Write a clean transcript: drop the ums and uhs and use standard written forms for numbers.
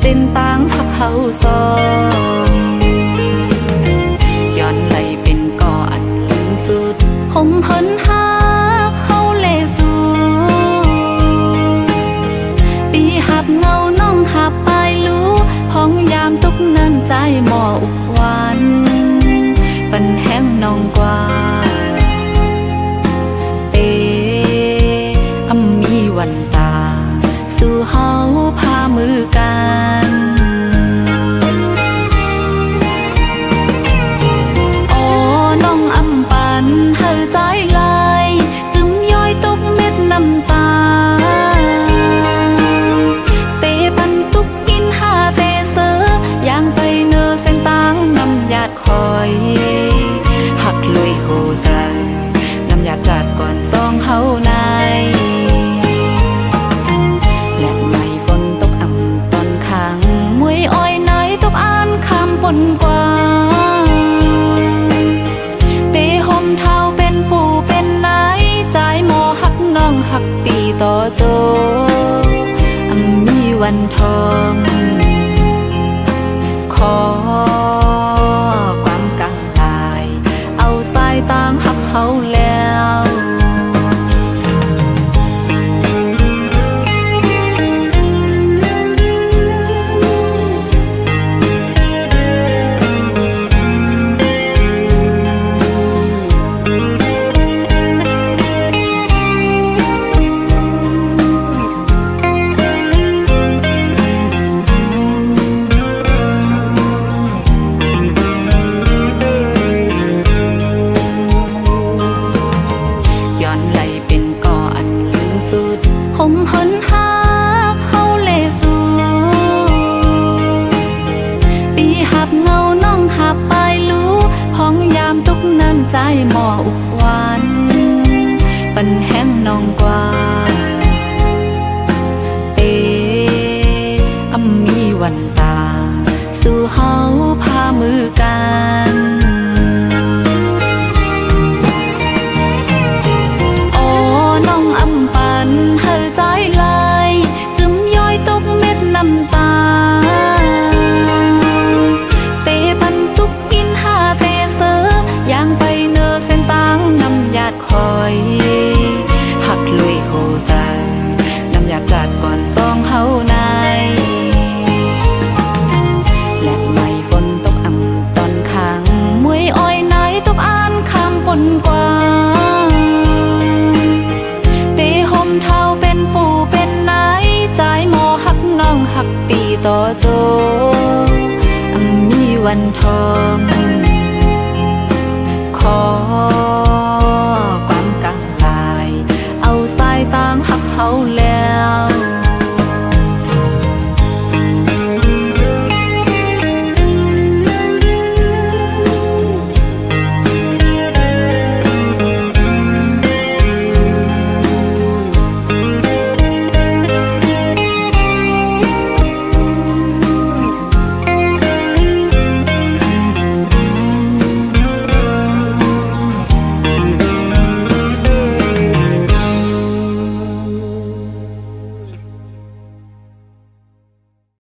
เส้นตางหักเฮาสองย้อนไหลเป็นก่ออันลึงสุดหงเหินหักเฮาเลสูปีหับเงาน้องหับปลายรู้ห้องยามตุกนั้นใจหมออุกหวานปันแห้งน้องกว่าเตอำมีวันตาสู่เฮาพามือกันอ๋อน้องอำปันเฮาใจลายจึมย้อยตกเม็ดน้ำตาเตปันตุกกินหาเตเสอย่างไปเนอเส้นตางน้ำหยาดคอยหักลุยโหใจน้ำหยาดจัดก่อนซองเฮาในและไม่ฝนตกอ่ำตอนขังมวยอ้อยไหนตกอ่านคำปนกว่าเตห่มเท้าเป็นปู่เป็นไหนใจหมอหักน้องหักปีต่อโจมีวันทองขอความกังตายเอาสายตางหักเฮาแล้วหงเหินหักเฮาเลสูปีหับเงาน้องหับปลายรู้ห้องยามตุกนั้นใจหมออุกหวานปันแห้งน้องกว่าเตอำมีวันตาสู่เฮาพามือกันใจลายจึมย้อยตกเม็ดน้ำตาเตปันตุกกินหาเตเสอย่างไปเนอเส้นตางน้ำหยาดคอยหักลุยโหใจน้ำหยาดจัดก่อนซองเฮาในและไม่ฝนตกอ่ำตอนขังมวยอ้อยไหนตกอ่านคำปนกว่าเตห่มเท้าเป็นปู่เป็นไหนใจหมอหักน้องหักปีต่อโจมีวันทองขอ